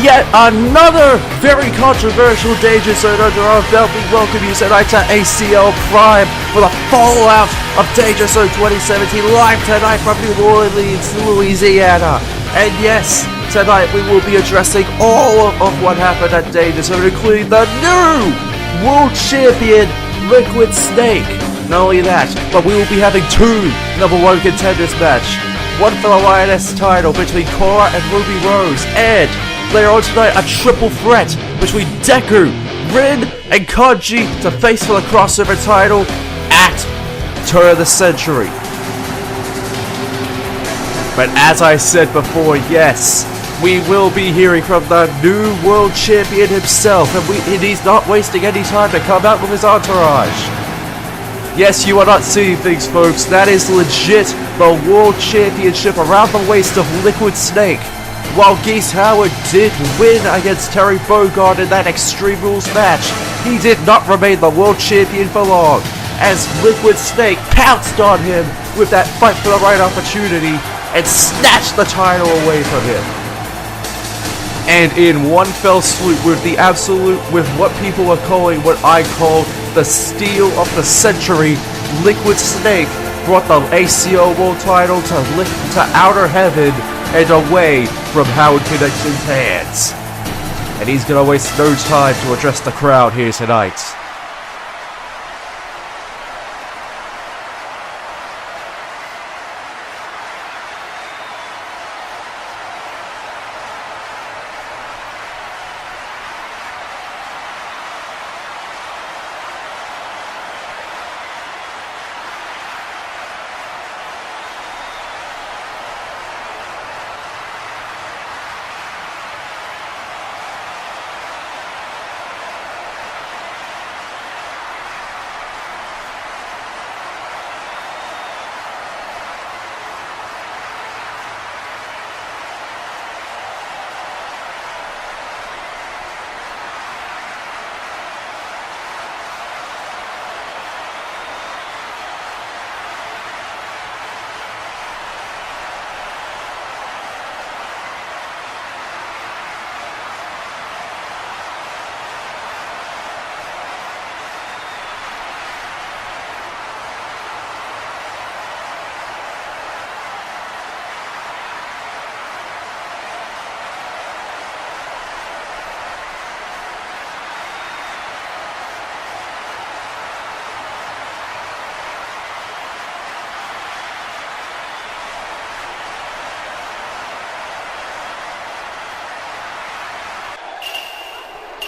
yet another very controversial Danger Zone under our belt, we welcome you tonight to ACL Prime for the fallout of Danger Zone 2017 live tonight from New Orleans, Louisiana. And yes, tonight we will be addressing all of what happened at Danger Zone, including the new World Champion Liquid Snake. Not only that, but we will be having two #1 Contenders match. One for the Lioness title between Cora and Ruby Rose, and later on tonight, a triple threat between Deku, Rin, and Kanji to face for the crossover title at Turn of the Century. But as I said before, yes, we will be hearing from the new World Champion himself, and he's not wasting any time to come out with his entourage. Yes, you are not seeing things, folks. That is legit the World Championship around the waist of Liquid Snake. While Geese Howard did win against Terry Bogard in that Extreme Rules match, he did not remain the World Champion for long, as Liquid Snake pounced on him with that fight for the right opportunity and snatched the title away from him. And in one fell swoop, with what people are calling, what I call the steal of the century, Liquid Snake brought the ACL World title to outer heaven and away from Howard Connection's hands. And he's gonna waste no time to address the crowd here tonight.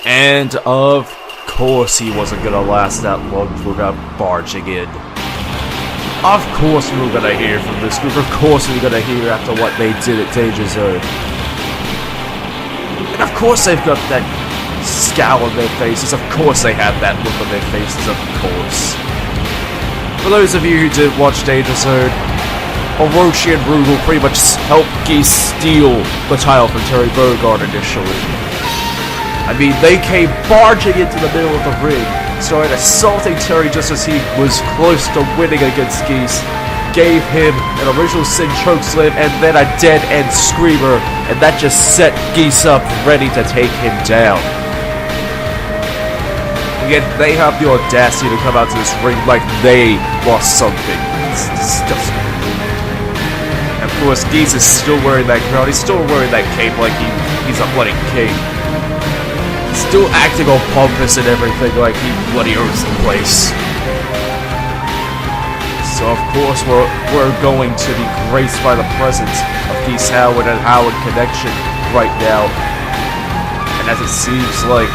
And of course he wasn't gonna last that long without barging in. Of course we were gonna hear from this group, of course we were gonna hear after what they did at Danger Zone. And of course they've got that scowl on their faces, of course they have that look on their faces, of course. For those of you who didn't watch Danger Zone, Orochi and Rugal pretty much helped Geese steal the title from Terry Bogard initially. I mean, they came barging into the middle of the ring, started assaulting Terry just as he was close to winning against Geese, gave him an original Sin chokeslam and then a dead end screamer, and that just set Geese up ready to take him down. And yet they have the audacity to come out to this ring like they lost something. It's disgusting. And of course, Geese is still wearing that crown, he's still wearing that cape like he's a bloody king. Still acting all pompous and everything like he bloody owns the place. So of course we're going to be graced by the presence of Geese Howard and Howard Connection right now. And as it seems like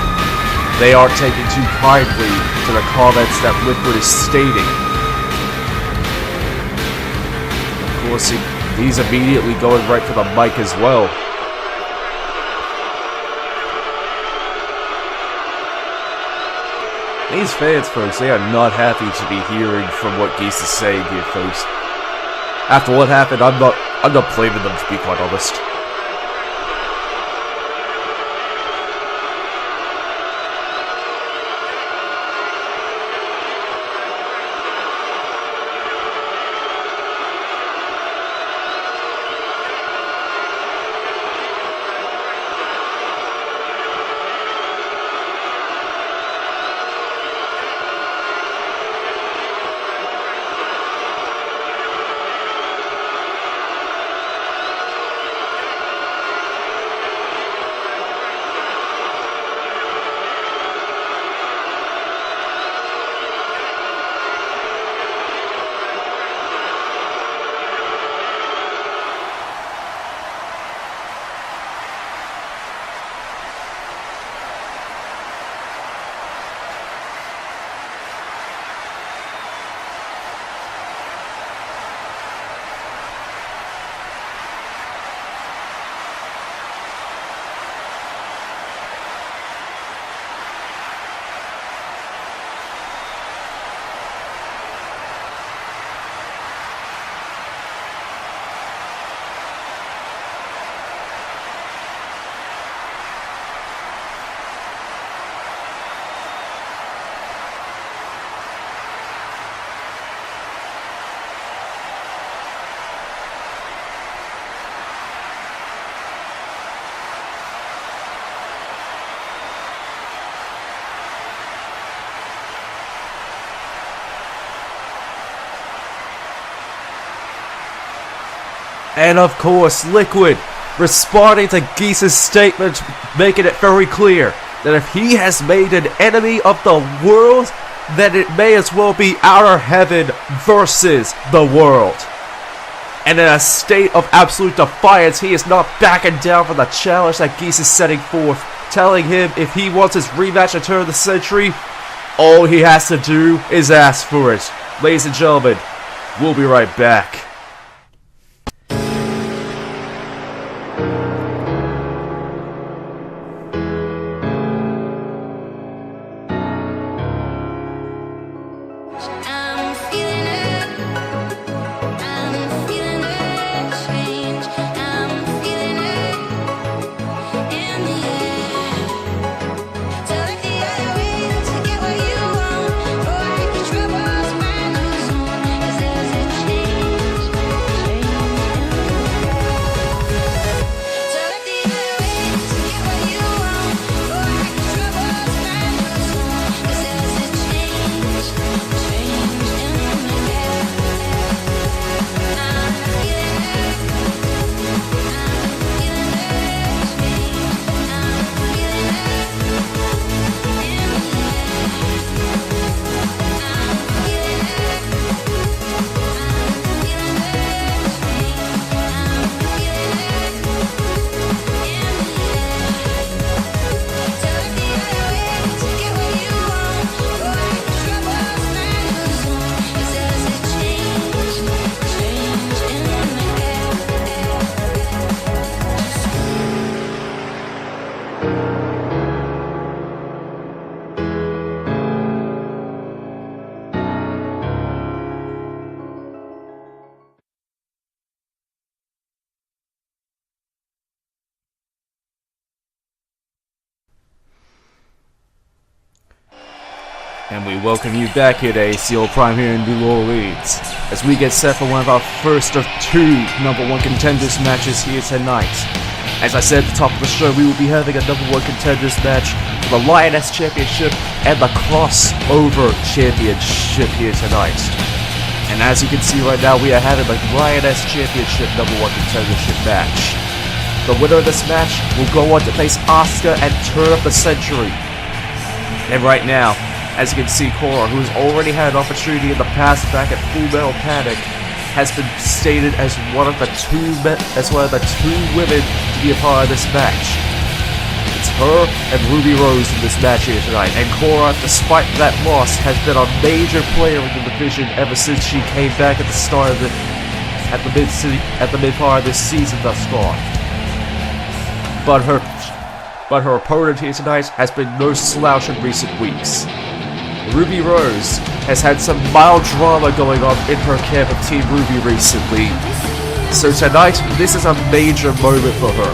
they aren't taking too kindly to the comments that Liquid is stating. Of course he's immediately going right for the mic as well. These fans, folks, they are not happy to be hearing from what Geese is saying here, folks. After what happened, I'm not blaming them, to be quite honest. And of course, Liquid responding to Geese's statement, making it very clear that if he has made an enemy of the world, then it may as well be Outer Heaven versus the world. And in a state of absolute defiance, he is not backing down from the challenge that Geese is setting forth, telling him if he wants his rematch at Turn of the Century, all he has to do is ask for it. Ladies and gentlemen, we'll be right back. And we welcome you back here to ACL Prime here in New Orleans, as we get set for one of our first of two #1 Contenders matches here tonight. As I said at the top of the show, we will be having a #1 Contenders match for the Lioness Championship and the Crossover Championship here tonight. And as you can see right now, we are having the Lioness Championship #1 Contendership match. The winner of this match will go on to face Asuka at Turn of the Century. And right now, as you can see, Cora, who has already had an opportunity in the past back at Full Metal Panic, has been stated as one of the two women to be a part of this match. It's her and Ruby Rose in this match here tonight, and Cora, despite that loss, has been a major player in the division ever since she came back at the start of the mid part of this season thus far. But her opponent here tonight has been no slouch in recent weeks. Ruby Rose has had some mild drama going on in her camp of Team Ruby recently. So tonight, this is a major moment for her.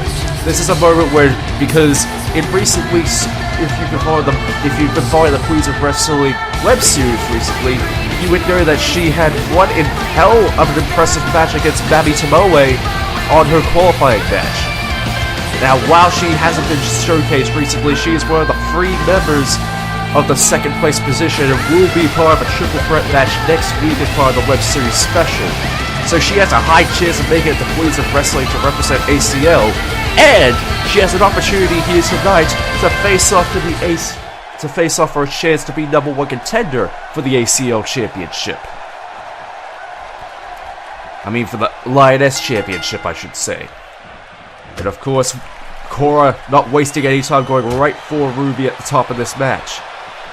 This is a moment where, because in recent weeks, if you've been following the Queens of Wrestling web series recently, you would know that she had one in hell of an impressive match against Mami Tomoe on her qualifying match. Now, while she hasn't been showcased recently, she is one of the 3 members of the second place position and will be part of a triple threat match next week as part of the web series special. So she has a high chance of making it to Queens of Wrestling to represent ACL, and she has an opportunity here tonight to face off for a chance to be #1 contender for the ACL Championship. I mean, for the Lioness Championship, I should say. And of course, Cora not wasting any time, going right for Ruby at the top of this match.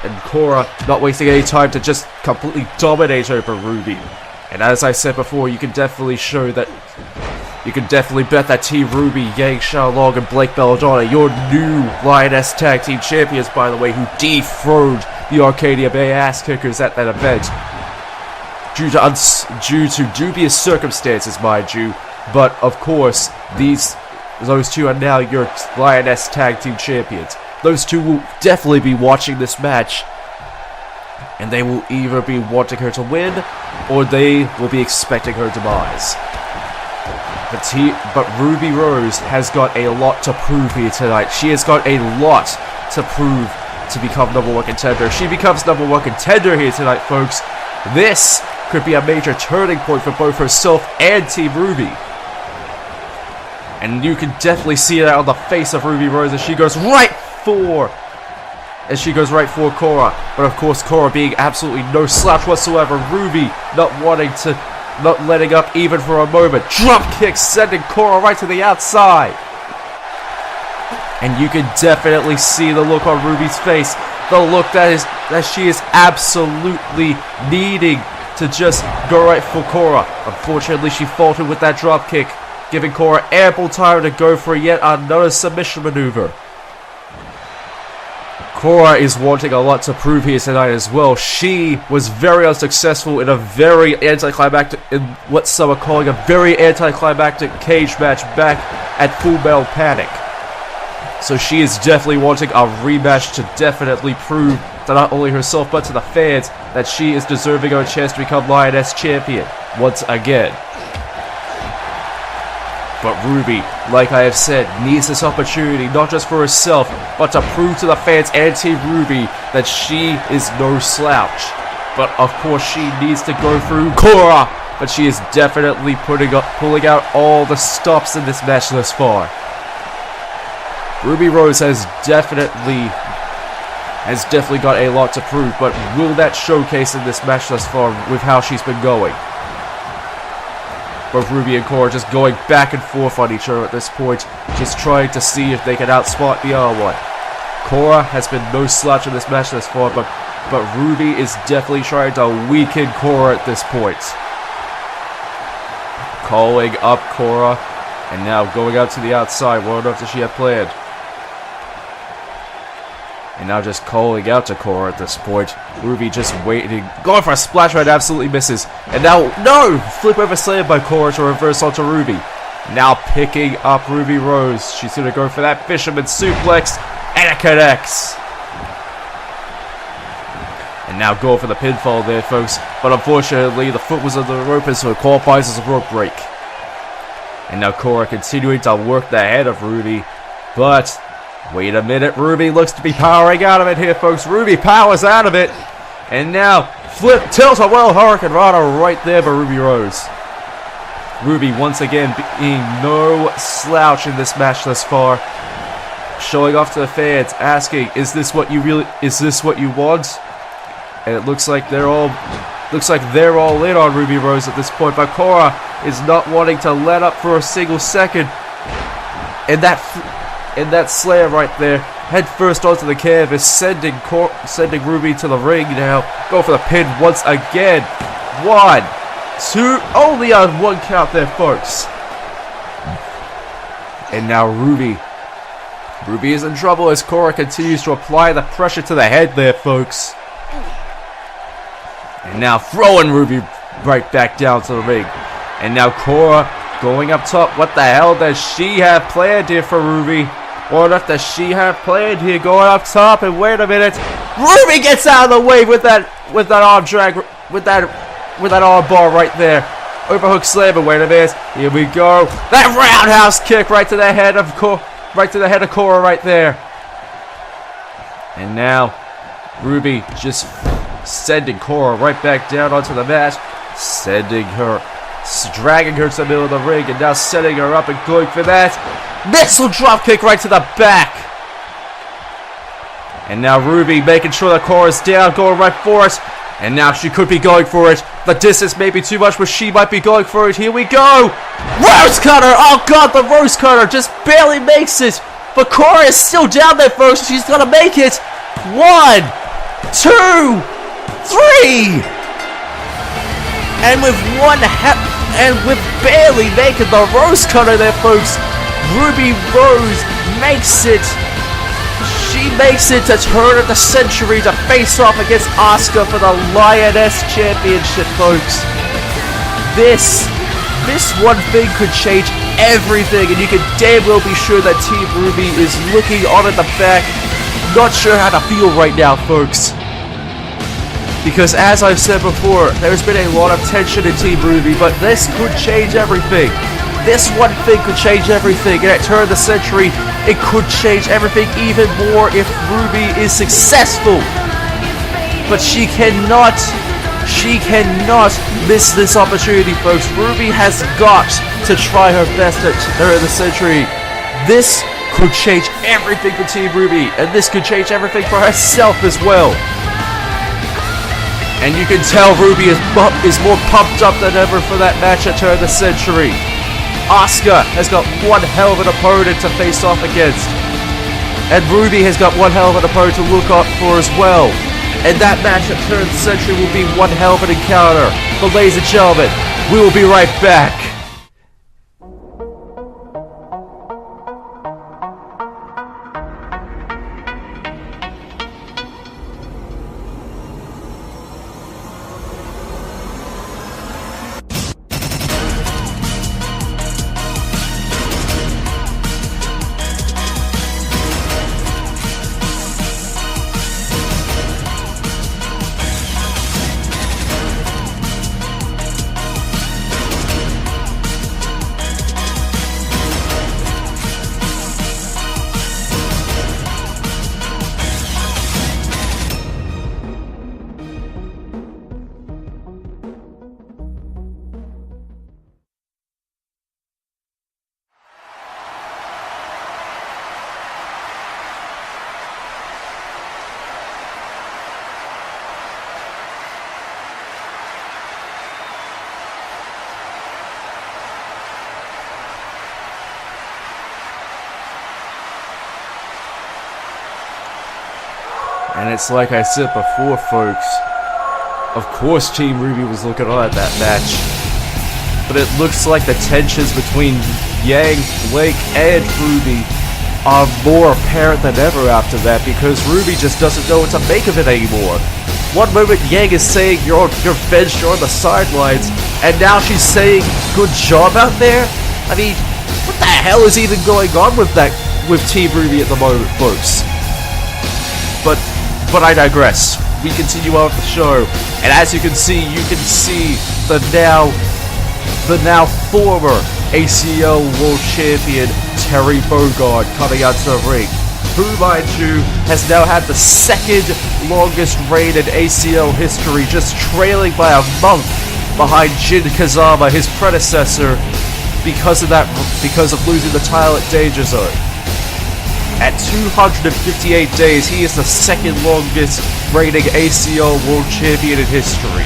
And Cora not wasting any time to just completely dominate over Ruby. And as I said before, you can definitely bet that Team Ruby, Yang Xiaolong, and Blake Belladonna, your new Lioness Tag Team Champions, by the way, who dethroned the Arcadia Bay Ass Kickers at that event, due to dubious circumstances, mind you. But of course, those two are now your Lioness Tag Team Champions. Those two will definitely be watching this match, and they will either be wanting her to win, or they will be expecting her demise. But Ruby Rose has got a lot to prove here tonight. She has got a lot to prove to become #1 contender. If she becomes #1 contender here tonight, folks, this could be a major turning point for both herself and Team Ruby. And you can definitely see that on the face of Ruby Rose as she goes right for Cora. But of course, Cora being absolutely no slouch whatsoever. Ruby not letting up even for a moment. Drop kick sending Cora right to the outside. And you can definitely see the look on Ruby's face. The look that she is absolutely needing to just go right for Cora. Unfortunately, she faltered with that drop kick, giving Cora ample time to go for yet another submission maneuver. Cora is wanting a lot to prove here tonight as well. She was very unsuccessful in a very anticlimactic, in what some are calling a very anticlimactic cage match back at Full Metal Panic. So she is definitely wanting a rematch to definitely prove to not only herself but to the fans that she is deserving of a chance to become Lioness Champion once again. But Ruby, like I have said, needs this opportunity not just for herself, but to prove to the fans and Team Ruby that she is no slouch. But of course she needs to go through Cora, but she is definitely pulling out all the stops in this match thus far. Ruby Rose has definitely got a lot to prove, but will that showcase in this match thus far with how she's been going? Both Ruby and Cora just going back and forth on each other at this point, just trying to see if they can outsmart the other one. Cora has been no slouch in this match thus far, but Ruby is definitely trying to weaken Cora at this point. Calling up Cora, and now going out to the outside. What enough does she have planned? And now just calling out to Cora at this point. Ruby just waiting. Going for a splash right, absolutely misses. And now, no! Flip over slam by Cora to reverse onto Ruby. Now picking up Ruby Rose. She's going to go for that fisherman suplex. And it connects. And now go for the pinfall there, folks. But unfortunately, the foot was on the rope, and so it qualifies as a rope break. And now Cora continuing to work the head of Ruby. But wait a minute, Ruby looks to be powering out of it here, folks. Ruby powers out of it. And now, flip, tilt a well Hurricane Rana right there by Ruby Rose. Ruby once again being no slouch in this match thus far. Showing off to the fans, asking, is this what you want? And it looks like they're all in on Ruby Rose at this point. But Cora is not wanting to let up for a single second. And that slam right there, head first onto the canvas, sending Ruby to the ring now. Go for the pin once again. 1, 2, only on one count there, folks. And now Ruby is in trouble as Cora continues to apply the pressure to the head there, folks. And now throwing Ruby right back down to the ring. And now Cora going up top. What the hell does she have planned here for Ruby? What enough does she have planned here? Going up top, and wait a minute, Ruby gets out of the way with that arm drag, with that arm bar right there. Overhook slam, and wait a minute, here we go. That roundhouse kick right to the head of Cora right there. And now Ruby just sending Cora right back down onto the mat, dragging her to the middle of the ring, and now setting her up and going for that missile drop kick right to the back. And now Ruby making sure that Cora's down, going right for it. And now she could be going for it. The distance may be too much, but she might be going for it. Here we go. Rose cutter. Oh God, the Rose cutter just barely makes it. But Cora is still down there, folks. She's gonna make it. 1, 2, 3. And with barely making the Rose cutter there, folks, Ruby Rose makes it. She makes it to turn of the century to face off against Asuka for the Lioness Championship, folks. This one thing could change everything, and you can damn well be sure that Team Ruby is looking on at the back, not sure how to feel right now, folks. Because as I've said before, there's been a lot of tension in Team Ruby, but this could change everything. This one thing could change everything, and at turn of the century, it could change everything even more if Ruby is successful. But she cannot She cannot miss this opportunity, folks. Ruby has got to try her best at turn of the century. This could change everything for Team Ruby, and this could change everything for herself as well. And you can tell Ruby is more pumped up than ever for that match at turn of the century. Asuka has got one hell of an opponent to face off against. And Ruby has got one hell of an opponent to look out for as well. And that match at turn of the century will be one hell of an encounter. But ladies and gentlemen, we will be right back. And it's like I said before, folks, of course Team Ruby was looking on at that match, but it looks like the tensions between Yang, Blake, and Ruby are more apparent than ever after that, because Ruby just doesn't know what to make of it anymore. One moment Yang is saying you're benched, you're on the sidelines, and now she's saying good job out there? I mean, what the hell is even going on with Team Ruby at the moment, folks? But I digress. We continue on with the show, and as you can see the now former ACL World Champion Terry Bogard coming out to the ring, who, mind you, has now had the second longest reign in ACL history, just trailing by a month behind Jin Kazama, his predecessor, because of losing the title at Danger Zone. At 258 days, he is the second longest reigning ACL World Champion in history.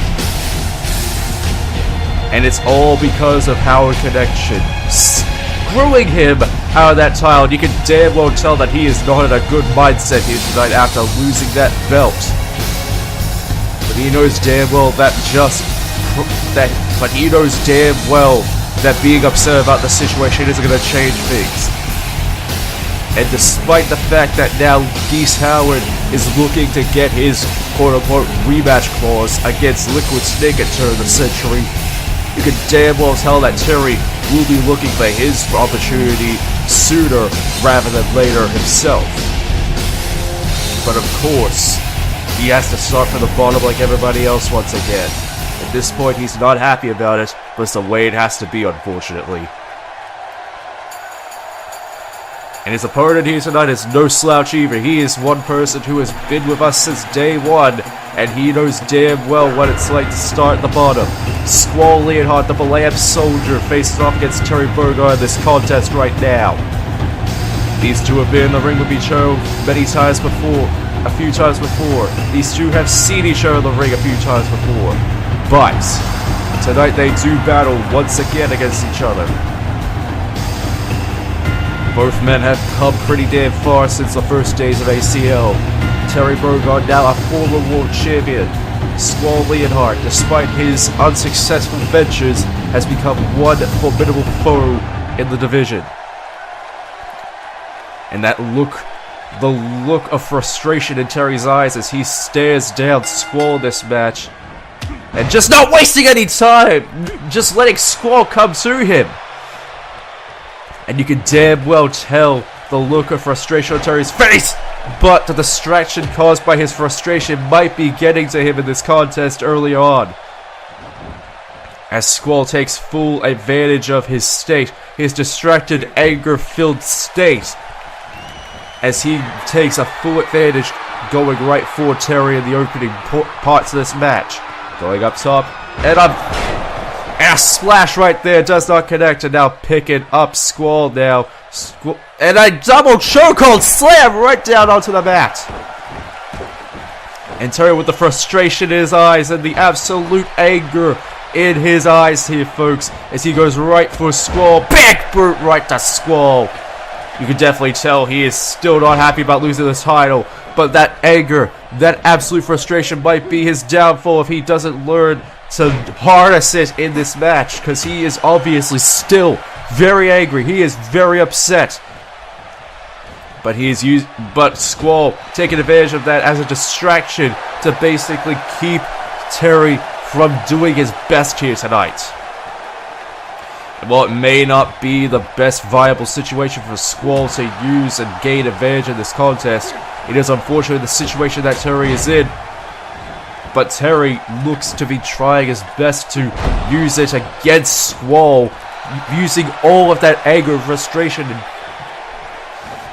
And it's all because of Howard Connection screwing him out of that title. And you can damn well tell that he is not in a good mindset here tonight after losing that belt. But he knows damn well that being upset about the situation isn't going to change things. And despite the fact that now Geese Howard is looking to get his quote-unquote rematch clause against Liquid Snake at turn of the century, you can damn well tell that Terry will be looking for his opportunity sooner rather than later himself. But of course, he has to start from the bottom like everybody else once again. At this point, he's not happy about it, but it's the way it has to be, unfortunately. And his opponent here tonight is no slouch either. He is one person who has been with us since day one, and he knows damn well what it's like to start at the bottom. Squall Leonhardt, the Belamb soldier, faces off against Terry Bogard in this contest right now. These two have been in the ring with each other a few times before. These two have seen each other in the ring a few times before. But tonight they do battle once again against each other. Both men have come pretty damn far since the first days of ACL. Terry Bogard, now a former world champion. Squall Leonhardt, despite his unsuccessful ventures, has become one formidable foe in the division. And the look of frustration in Terry's eyes as he stares down Squall in this match. And just not wasting any time, just letting Squall come to him. And you can damn well tell the look of frustration on Terry's face, but the distraction caused by his frustration might be getting to him in this contest early on. As Squall takes full advantage of his state, his distracted, anger-filled state, as he takes a full advantage going right for Terry in the opening parts of this match. Going up top. And a splash right there. Does not connect. And now picking up Squall now. And a double chokehold slam right down onto the mat. And Terry with the frustration in his eyes and the absolute anger in his eyes here, folks, as he goes right for Squall. Big boot right to Squall. You can definitely tell he is still not happy about losing the title, but that anger, that absolute frustration might be his downfall if he doesn't learn to harness it in this match, because he is obviously still very angry. He is very upset. But Squall taking advantage of that as a distraction to basically keep Terry from doing his best here tonight. And while it may not be the best viable situation for Squall to use and gain advantage in this contest, it is unfortunately the situation that Terry is in. But Terry looks to be trying his best to use it against Squall, using all of that anger and frustration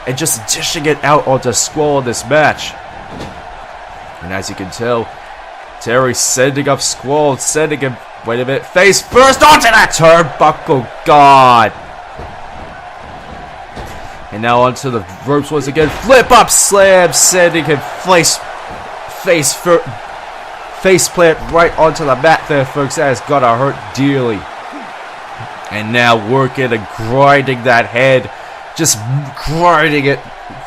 and just dishing it out onto Squall in this match. And as you can tell, Terry sending up Squall, sending him, wait a minute, face first onto that turnbuckle. God. And now onto the ropes once again. Flip up slam, sending him face plant right onto the mat there, folks. That has gotta hurt dearly. And now working and grinding that head. Just grinding it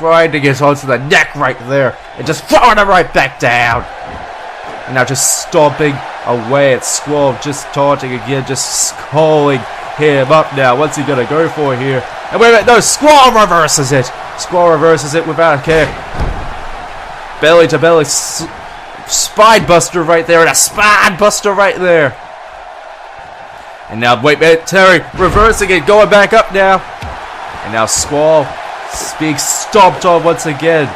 onto the neck right there. And just throwing it right back down. And now just stomping away at Squall. Just taunting again. Just calling him up now. What's he going to go for here? And wait a minute. No, Squall reverses it. Squall reverses it without a kick. Belly to belly. Spine buster right there. And a spine buster right there. And now, wait a minute. Terry reversing it. Going back up now. And now Squall being stomped on once again.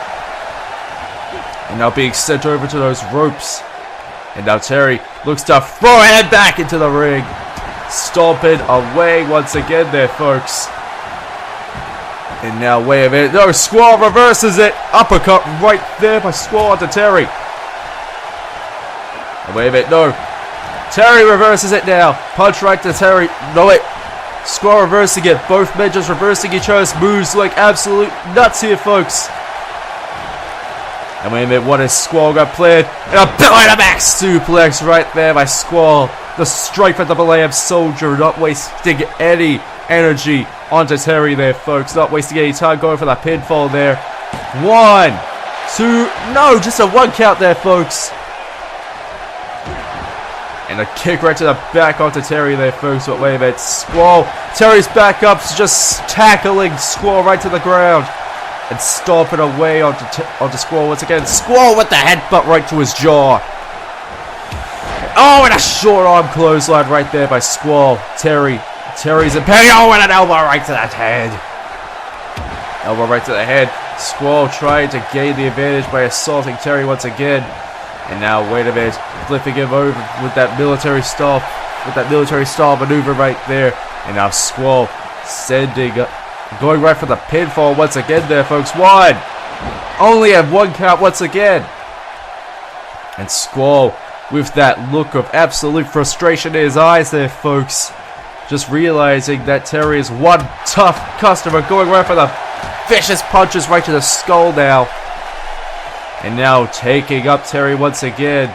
And now being sent over to those ropes. And now Terry looks to throw him back into the ring. Stomping away once again there, folks. And now, wait a minute. No, Squall reverses it. Uppercut right there by Squall onto Terry. And wait a minute. No. Terry reverses it now. Punch right to Terry. No, wait. Squall reversing it. Both men just reversing each other's moves like absolute nuts here, folks. And wait a minute, what is Squall got planned? And a belly to back suplex right there by Squall. The strike for the Belam Soldier, not wasting any energy onto Terry there, folks. Not wasting any time going for that pinfall there. 1, 2, no, just a 1 count there, folks. And a kick right to the back onto Terry there, folks. But wait a minute. Squall. Terry's back up, just tackling Squall right to the ground. And stomping away onto Squall once again. Squall with the headbutt right to his jaw. Oh, and a short arm clothesline right there by Squall. Terry's in pain. Oh, and an elbow right to that head. Elbow right to the head. Squall trying to gain the advantage by assaulting Terry once again. And now, wait a minute, flipping him over with that military style maneuver right there. And now Squall going right for the pinfall once again there, folks. 1. Only at 1 count once again. And Squall with that look of absolute frustration in his eyes there, folks. Just realizing that Terry is one tough customer, going right for the vicious punches right to the skull now. And now taking up Terry once again.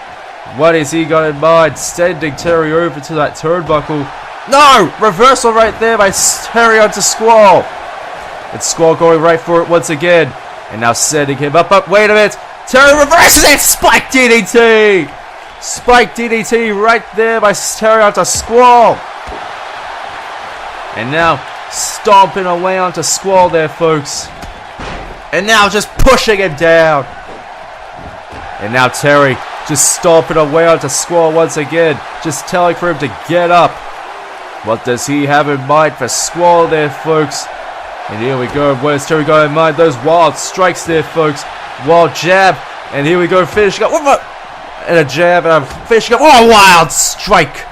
What has he got in mind? Sending Terry over to that turnbuckle. No! Reversal right there by Terry onto Squall. And Squall going right for it once again. And now sending him up. Wait a minute. Terry reverses it. Spike DDT. Spike DDT right there by Terry onto Squall. And now stomping away onto Squall there, folks. And now just pushing him down. And now Terry just stomping away onto Squall once again. Just telling for him to get up. What does he have in mind for Squall there, folks? And here we go. What does Terry got in mind? Those wild strikes there, folks. Wild jab. And here we go. Finishing up. And a jab. And I'm finishing up. Oh, wild strike.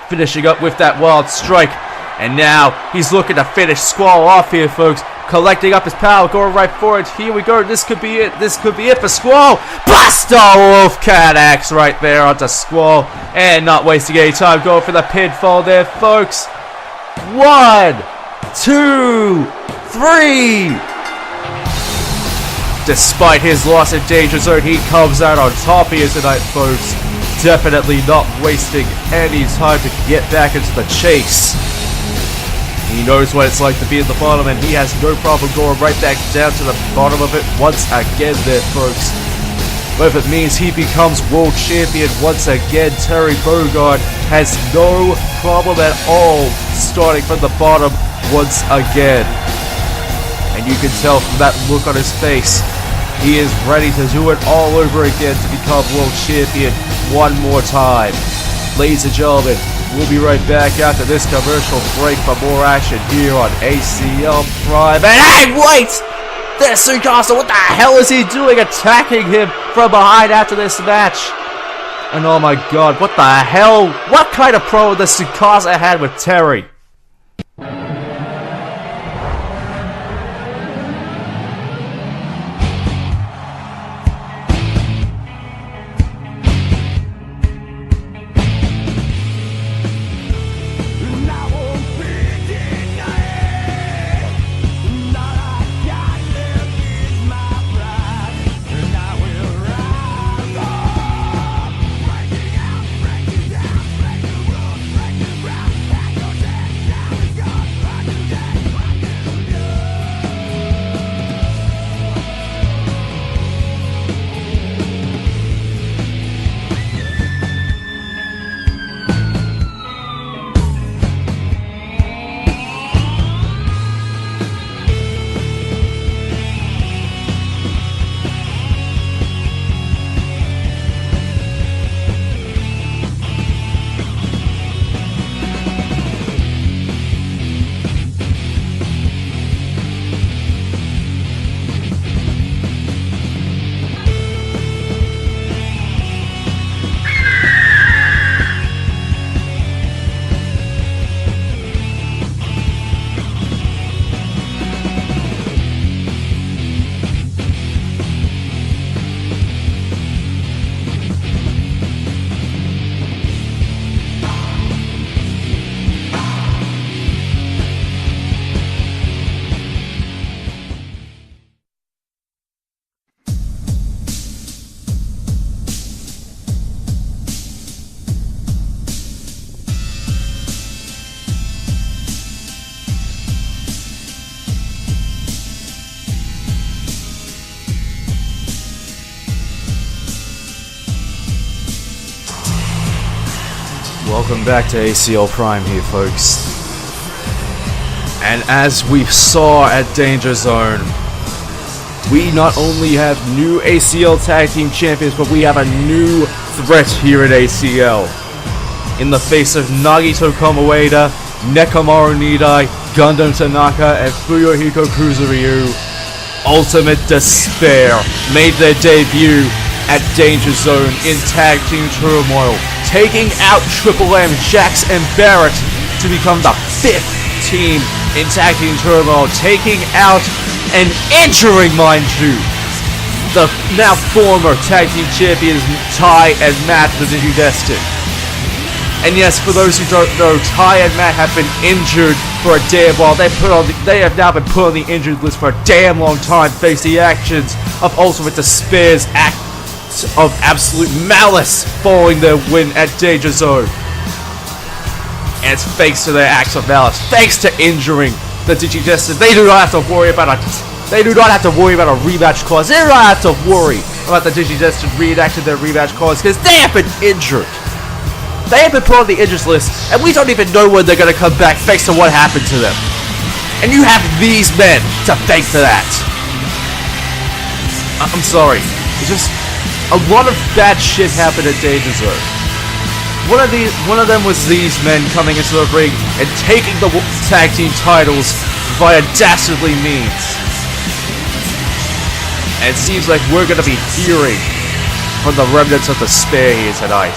Finishing up with that wild strike. And now he's looking to finish Squall off here, folks. collecting up his power, going right for it. Here we go. This could be it. This could be it for Squall. Buster Wolfcat axe right there onto Squall. And not wasting any time, going for the pinfall there, folks. 1, 2, 3. Despite his loss in Danger Zone, he comes out on top here tonight, folks. Definitely not wasting any time to get back into the chase. He knows what it's like to be at the bottom, and he has no problem going right back down to the bottom of it once again there, folks. But if it means he becomes world champion once again, Terry Bogard has no problem at all starting from the bottom once again. And you can tell from that look on his face, he is ready to do it all over again to become world champion one more time. Ladies and gentlemen, we'll be right back after this commercial break for more action here on ACL Prime. And hey, wait! There's Tsukasa, what the hell is he doing attacking him from behind after this match? And oh my god, what the hell? What kind of pro does Tsukasa had with Terry? Welcome back to ACL Prime here, folks. And as we saw at Danger Zone, we not only have new ACL Tag Team Champions, but we have a new threat here at ACL. In the face of Nagito Komaeda, Nekomaru Nidai, Gundam Tanaka, and Fuyuhiko Kuzuryu, Ultimate Despair made their debut at Danger Zone in Tag Team Turmoil, taking out Triple M, Jax, and Barrett to become the 5th team in Tag Team Turmoil, taking out and injuring, mind you, the now former Tag Team Champions Ty and Matt, the Digidestined. And yes, for those who don't know, Ty and Matt have been injured for a damn while. They have now been put on the injured list for a damn long time, thanks to the actions of Ultimate Despair's act of absolute malice following their win at Danger Zone. And it's thanks to their acts of malice, thanks to injuring the Digidestined, they do not have to worry about a rematch clause. They do not have to worry about the Digidestined reenacting their rematch clause because they have been injured. They have been put on the injured list, and we don't even know when they're going to come back thanks to what happened to them. And you have these men to thank for that. I'm sorry. It's just a lot of bad shit happened at Danger Zone. One of them was these men coming into the ring and taking the tag team titles via dastardly means. And it seems like we're going to be hearing from the remnants of despair here tonight.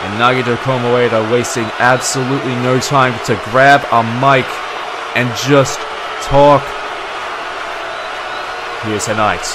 And Nagito Komoeda wasting absolutely no time to grab a mic and just talk here tonight.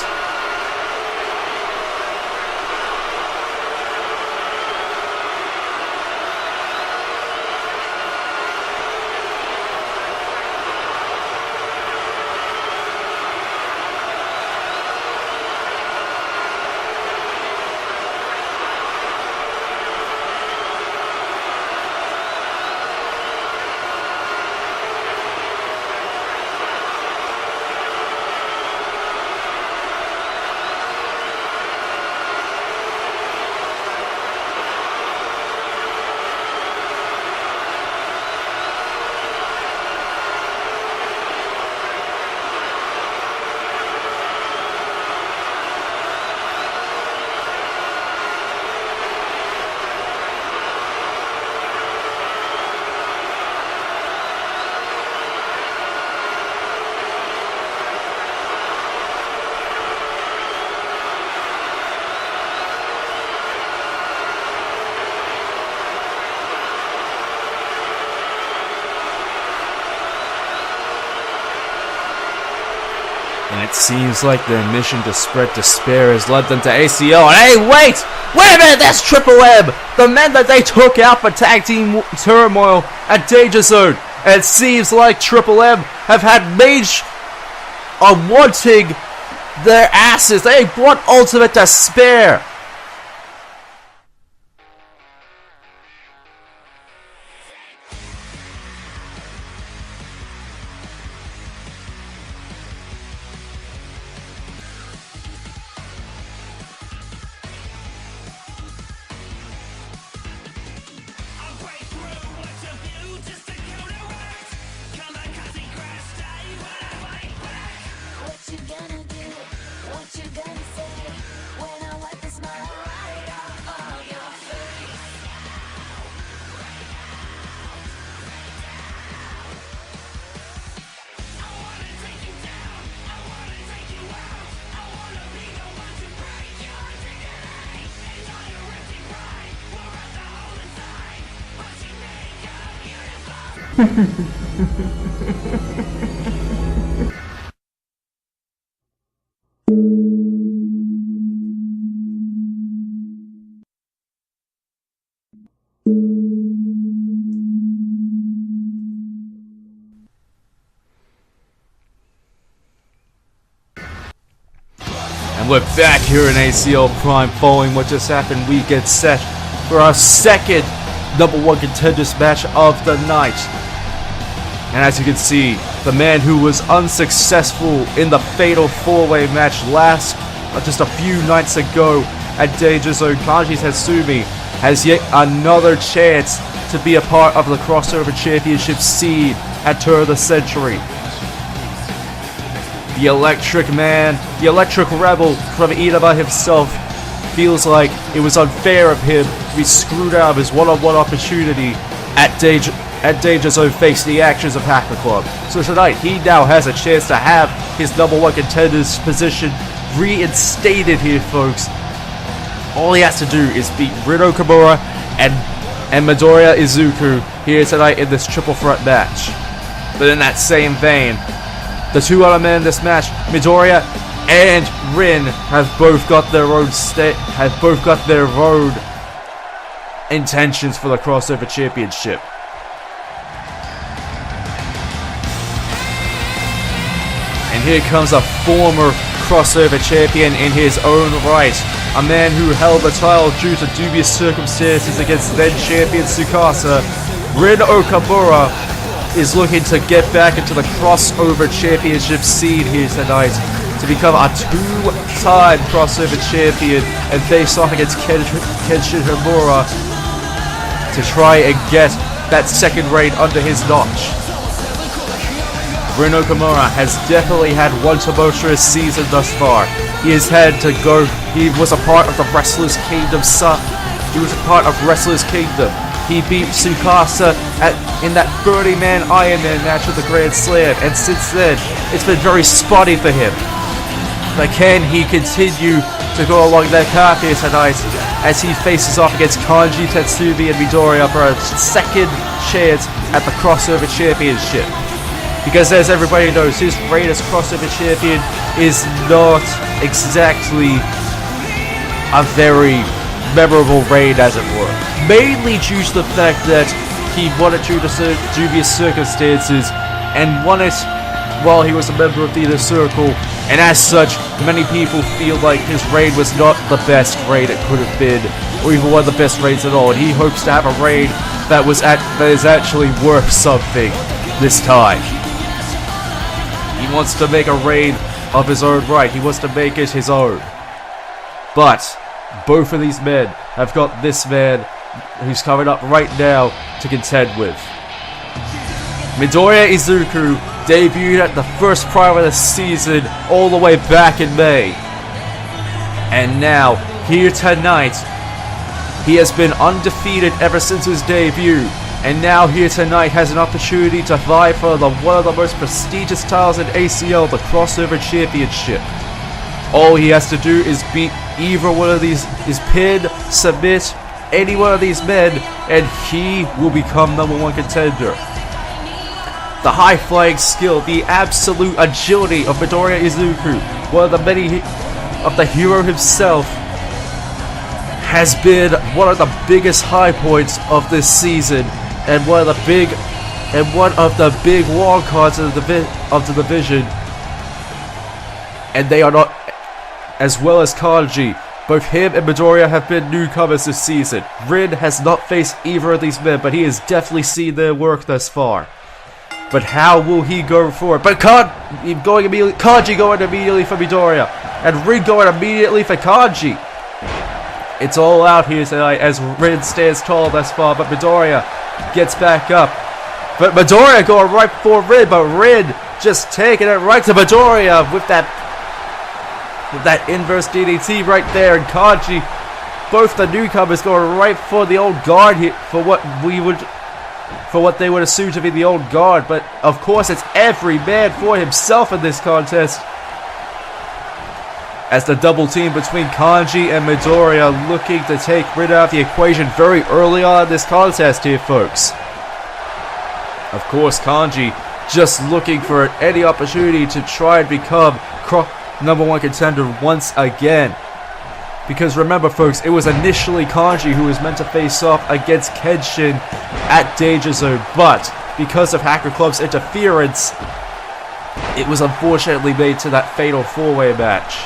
And it seems like their mission to spread despair has led them to ACL. And hey, wait a minute, that's Triple M! The men that they took out for Tag Team Turmoil at Danger Zone. And it seems like Triple M have had mage on wanting their asses. They brought ultimate despair. And we're back here in ACL Prime following what just happened. We get set for our second #1 Contenders match of the night. And as you can see, the man who was unsuccessful in the Fatal 4-Way match just a few nights ago at Danger Zone, Kanji Tatsumi, has yet another chance to be a part of the Crossover Championship seed at Turn of the Century. The Electric Man, the Electric Rebel from Inaba himself, feels like it was unfair of him to be screwed out of his one-on-one opportunity at Danger Zone facing the actions of Hacker Club. So tonight, he now has a chance to have his #1 Contenders position reinstated here, folks. All he has to do is beat Rin Okamura and Midoriya Izuku here tonight in this triple threat match. But in that same vein, the two other men in this match, Midoriya and Rin, have both got their own intentions for the Crossover Championship. And here comes a former Crossover Champion in his own right, a man who held the title due to dubious circumstances against then champion Tsukasa. Rin Okamura is looking to get back into the Crossover Championship scene here tonight to become a two-time Crossover Champion and face off against Kenshin Himura to try and get that second reign under his notch. Rin Okamura has definitely had one tumultuous season thus far. He was a part of the Wrestlers Kingdom He was a part of Wrestlers Kingdom. He beat Tsukasa in that 30-man Iron Man match with the Grand Slam, and since then, it's been very spotty for him. But can he continue to go along that path here tonight? as he faces off against Kanji, Tetsubi, and Midoriya for a second chance at the crossover championship. Because as everybody knows, his reign as crossover champion is not exactly a very memorable reign, as it were. Mainly due to the fact that he won it due to dubious circumstances and won it while he was a member of the Inner Circle, and as such, many people feel like his reign was not the best reign it could have been, or even one of the best reigns at all, and he hopes to have a reign that is actually worth something this time. He wants to make a reign of his own right, he wants to make it his own. But both of these men have got this man who's coming up right now to contend with. Midoriya Izuku debuted at the first Prime of the season all the way back in May. And now, here tonight, he has been undefeated ever since his debut. And now here tonight has an opportunity to vie for one of the most prestigious titles in ACL, the Crossover Championship. All he has to do is beat either one of these, is pin, submit any one of these men, and he will become #1 contender. The high-flying skill, the absolute agility of Midoriya Izuku, one of the many of the hero himself, has been one of the biggest high points of this season, and one of the big wild cards of the division. And they are not, as well as Kanji. Both him and Midoriya have been newcomers this season. Rin has not faced either of these men, but he has definitely seen their work thus far. But how will he go forward? But Kanji going immediately for Midoriya, and Rin going immediately for Kanji. It's all out here tonight as Rin stands tall thus far, but Midoriya gets back up. But Midoriya going right for Rin, but Rin just taking it right to Midoriya with that inverse DDT right there, and Kanji, both the newcomers going right for the old guard here, for what they would assume to be the old guard, but of course it's every man for himself in this contest. As the double team between Kanji and Midoriya looking to take Rin out of the equation very early on in this contest here, folks. Of course, Kanji just looking for any opportunity to try and become #1 contender once again. Because remember, folks, it was initially Kanji who was meant to face off against Kenshin at Danger Zone, but because of Hacker Club's interference, it was unfortunately made to that fatal four-way match.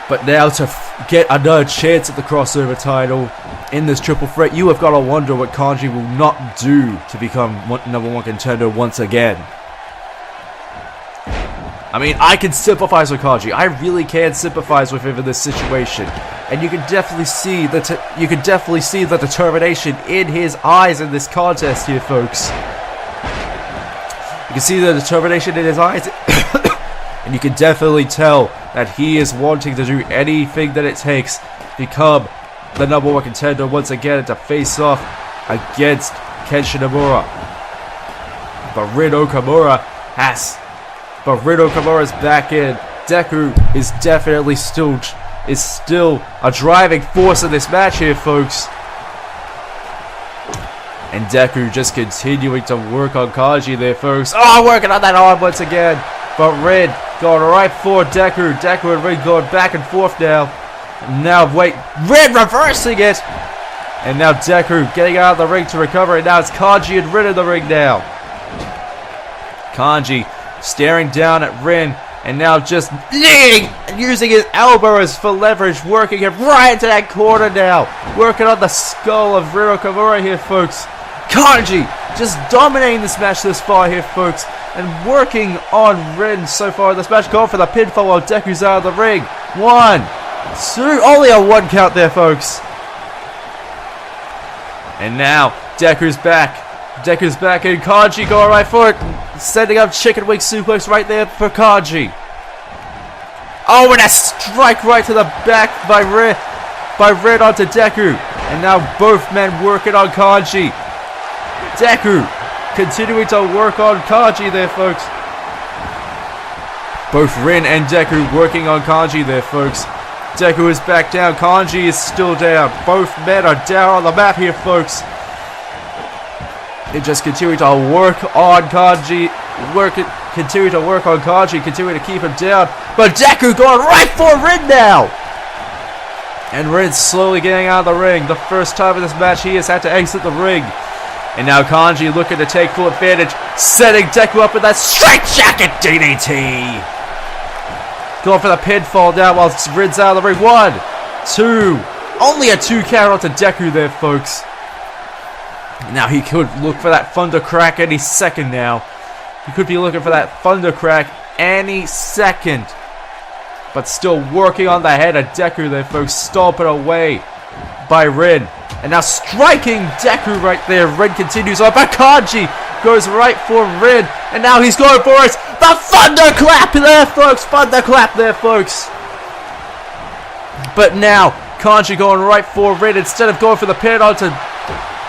But now to get another chance at the crossover title in this triple threat, you have got to wonder what Kanji will not do to become #1 contender once again. I mean, I can sympathize with Kanji. I really can sympathize with him in this situation, and you can definitely see the determination in his eyes in this contest here, folks. You can see the determination in his eyes, and you can definitely tell that he is wanting to do anything that it takes to become the #1 contender once again and to face off against Kenshin Nomura. But Rin Okamura's back in. Deku is definitely still a driving force in this match here, folks. And Deku just continuing to work on Kanji there, folks. Oh, working on that arm once again. But Rin going right for Deku. Deku and Rin going back and forth now. Now, wait. Rin reversing it. And now Deku getting out of the ring to recover. And now it's Kanji and Rin in the ring now. Kanji staring down at Rin. And now just using his elbows for leverage. Working him right into that corner now. Working on the skull of Rin Okamura here, folks. Kanji just dominating this match this far here, folks. And working on Rin so far in this match. Going for the pinfall while Deku's out of the ring. 1, 2. Only a 1 count there, folks. And now Deku's back. Deku's back in. Kanji going right for it. Setting up chicken wing suplex right there for Kanji. Oh, and a strike right to the back by Rin onto Deku. And now both men working on Kanji. Deku continuing to work on Kanji there, folks. Both Rin and Deku working on Kanji there, folks. Deku is back down. Kanji is still down. Both men are down on the map here, folks. They just continue to work on Kanji. Continue to work on Kanji. Continue to keep him down. But Deku going right for Rin now. And Rin's slowly getting out of the ring. The first time in this match he has had to exit the ring. And now Kanji looking to take full advantage. Setting Deku up with that straight jacket DDT. Going for the pinfall now while Rin's out of the ring. 1, 2. Only a 2 count onto Deku there, folks. Now he could look for that Thunder Crack any second now. He could be looking for that Thunder Crack any second. But still working on the head of Deku there, folks. Stomping away by Rin. And now striking Deku right there. Rin continues on, but Kanji goes right for Rin. And now he's going for it. The Thunderclap there, folks. Thunderclap there, folks. But now Kanji going right for Rin instead of going for the pin onto...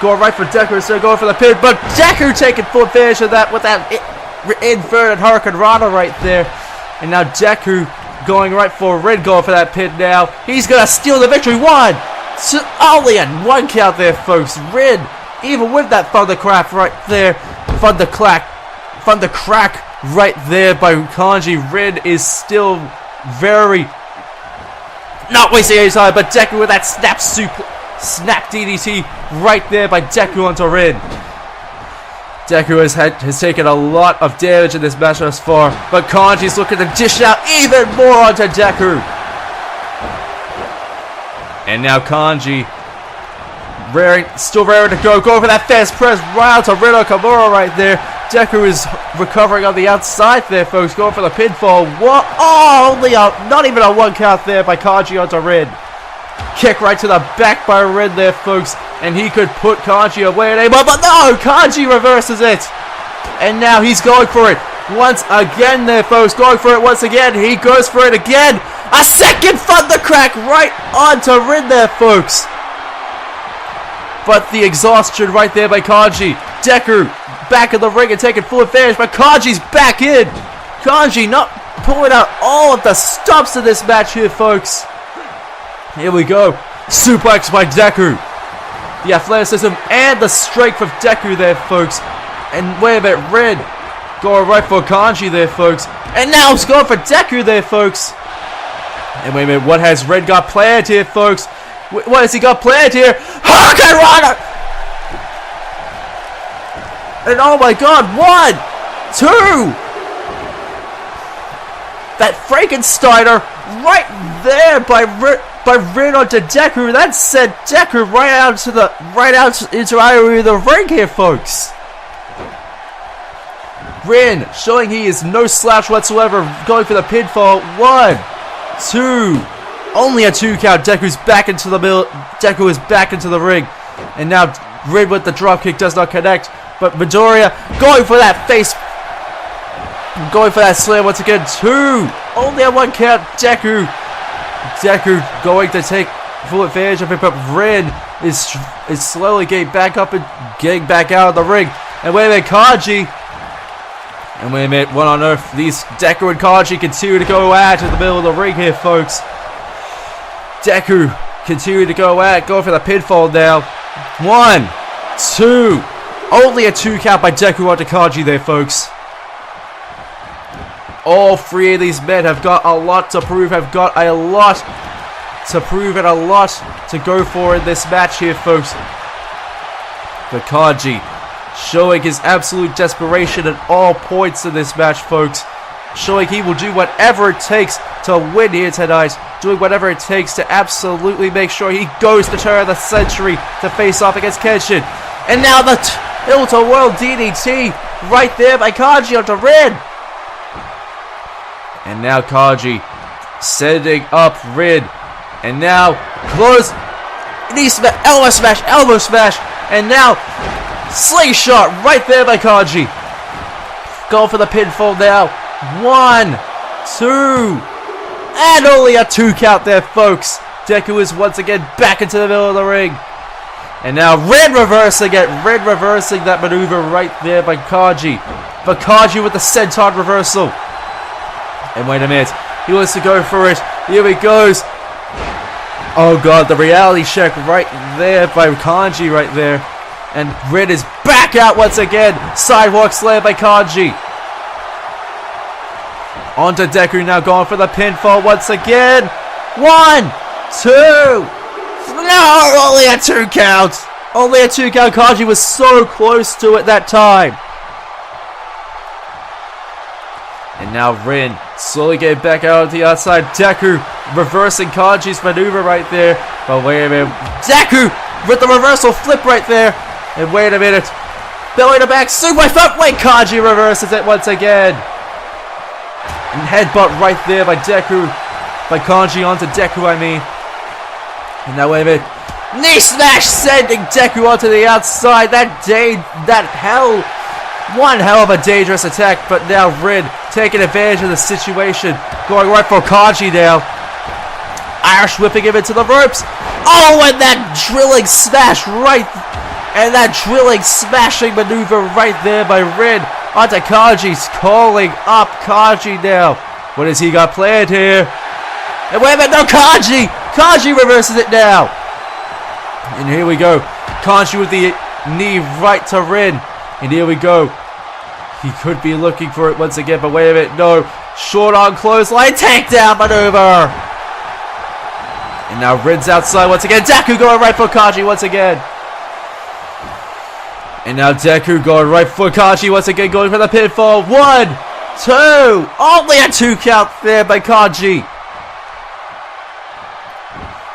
Going right for Deku instead of going for the pin. But Deku taking full advantage of that with that inverted Hurricane Rana right there. And now Deku going right for Rin, going for that pin now. He's going to steal the victory. 1, 2, only a 1 count there, folks. Rin, even with that Thundercrack right there. Thundercrack right there by Kanji. Rin is still very not wasting any time. But Deku with that snap DDT right there by Deku onto Rin. Deku has taken a lot of damage in this match thus far, but Kanji's looking to dish out even more onto Deku. And now Kanji still raring to go. Going for that fast press right onto Rin Nakamura right there. Deku is recovering on the outside there, folks. Going for the pinfall. What? Oh, not even a 1 count there by Kanji onto Rin. Kick right to the back by Rin there, folks. And he could put Kanji away at any moment. But no! Kanji reverses it. And now he's going for it once again there, folks. Going for it once again. He goes for it again. A second Thundercrack right onto Rin there, folks. But the exhaustion right there by Kanji. Deku back in the ring and taking full advantage. But Kanji's back in. Kanji not pulling out all of the stops in this match here, folks. Here we go. Suplex by Deku. The athleticism and the strength of Deku there, folks. And wait a minute, Rin going right for Kanji there, folks. And now it's going for Deku there, folks. And wait a minute, what has Rin got planned here, folks? What has he got planned here? Hurricane Rana! And oh my god, 1, 2! That Frankensteiner right there by Rin onto Deku. That sent Deku right out into the ring here, folks. Rin showing he is no slouch whatsoever, going for the pinfall. 1, 2, only a 2 count. Deku's back into the middle. Deku is back into the ring, and now Rin with the dropkick does not connect. But Midoriya going for that face. Going for that slam once again. 2. Only a 1 count. Deku going to take full advantage of it, but Rin is slowly getting back up and getting back out of the ring. And wait a minute, Kanji. And wait a minute, what on earth? These Deku and Kanji continue to go at in the middle of the ring here, folks. Deku continue to go at, going for the pinfall now. 1, 2. Only a 2 count by Deku onto Kanji there, folks. All 3 of these men have got a lot to prove, and a lot to go for in this match here, folks. But Kanji showing his absolute desperation at all points in this match, folks. Showing he will do whatever it takes to win here tonight. Doing whatever it takes to absolutely make sure he goes to turn of the century to face off against Kenshin. And now the tilt-a-whirl DDT right there by Kanji onto Rin. And now Kanji setting up Rin. And now close. Knee smash, elbow smash. And now slingshot right there by Kanji. Going for the pinfall now. 1, 2. And only a 2 count there, folks. Deku is once again back into the middle of the ring. And now Rin reversing it. Rin reversing that maneuver right there by Kanji. But Kanji with the senton reversal. And wait a minute. He wants to go for it. Here he goes. Oh god, the reality check right there by Kanji right there. And Rin is back out once again. Sidewalk slam by Kanji. Onto Deku now, going for the pinfall once again. 1, 2. No, only a 2 count. Only a 2 count. Kanji was so close to it that time. And now Rin slowly getting back out on the outside. Deku reversing Kanji's maneuver right there. But wait a minute. Deku with the reversal flip right there. And wait a minute. Belly to back. Super foot. Wait, Kanji reverses it once again. And headbutt right there by Deku. By Kanji onto Deku, I mean. And now wait a minute. Knee smash sending Deku onto the outside. One hell of a dangerous attack, but now Rin taking advantage of the situation, going right for Kanji now. Irish whipping him into the ropes. Oh, and that drilling smash right, and that drilling smashing maneuver right there by Rin onto Kanji's calling up Kanji now. What has he got planned here? And wait a minute, no, Kanji! Kanji reverses it now. And here we go. Kanji with the knee right to Rin. And here we go. He could be looking for it once again, but wait a minute. No. Short arm clothesline takedown maneuver. And now Rin's outside once again. Deku going right for Kanji once again. And now Deku going right for Kanji once again, going for the pinfall. 1, 2. Only a 2 count there by Kanji.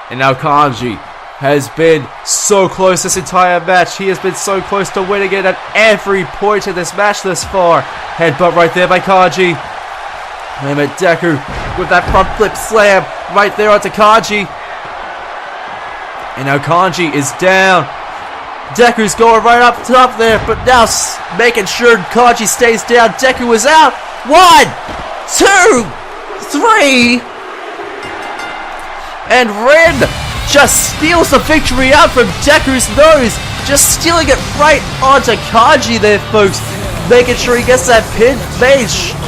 And now Kanji has been so close this entire match. He has been so close to winning it at every point in this match thus far. Headbutt right there by Kanji. And Deku with that front flip slam right there onto Kanji. And now Kanji is down. Deku's going right up top there, but now making sure Kanji stays down. Deku is out. 1, 2, 3. And Rin just steals the victory out from Deku's nose. Just stealing it right onto Kanji there, folks. Making sure he gets that pin.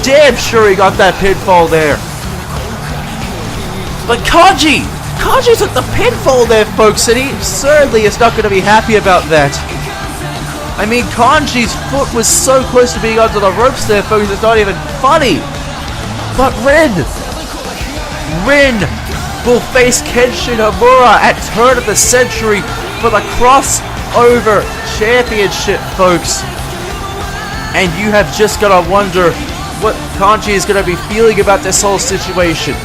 Damn sure he got that pinfall there. But Kanji took the pinfall there, folks, and he certainly is not going to be happy about that. I mean, Kanji's foot was so close to being onto the ropes there, folks, it's not even funny. But Rin will face Kenshin Hamura at turn of the century for the crossover championship, folks. And you have just got to wonder what Kanji is going to be feeling about this whole situation.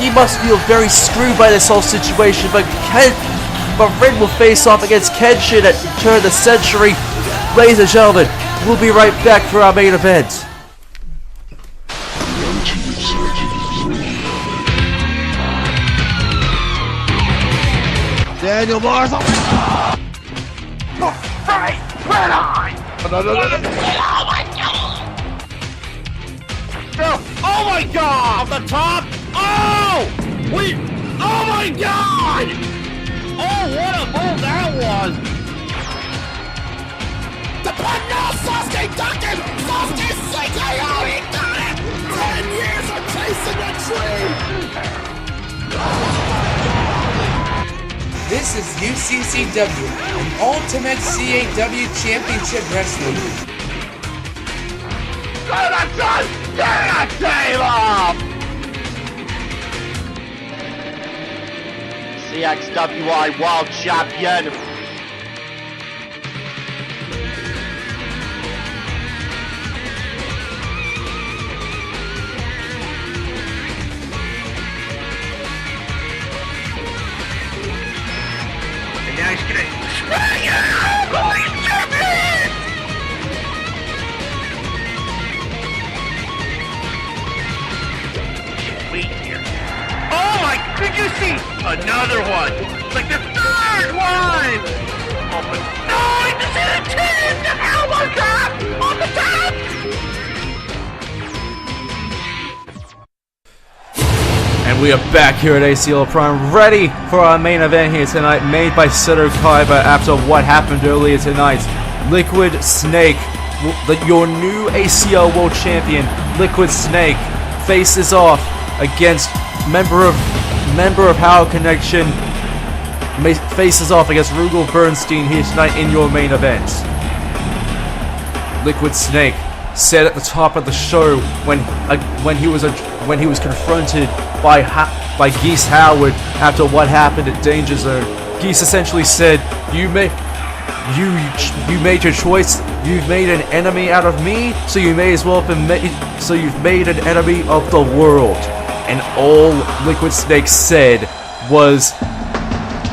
He must feel very screwed by this whole situation, but Rin will face off against Kenshin at turn of the century. Ladies and gentlemen, we'll be right back for our main event. Daniel Mars. Oh Right, right on. my god! Oh my god! Off the top! Oh! Wait! Oh my god! Oh, what a move that was! The button now, Sasuke ducking! Sasuke sinking! Oh, he got it! 10 years of chasing the dream! This is UCCW, an Ultimate CAW Championship Wrestling. Get a Taylor! CXWI World Champion. And now he's gonna World Champion! Wait here. Oh my, did you see? Another one! Like the third one! Oh my, no, I just hit a tip! The elbow drop! On the top! And we are back here at ACL Prime, ready for our main event here tonight, made by Seto Kaiba after what happened earlier tonight. Liquid Snake, your new ACL World Champion, Liquid Snake, faces off against member of Power Connection, faces off against Rugal Bernstein here tonight in your main event. Liquid Snake said at the top of the show when he was confronted by Geese Howard after what happened at Danger Zone. Geese essentially said, "You made your choice. You've made an enemy out of me, so you may as well have been so you've made an enemy of the world." And all Liquid Snake said was,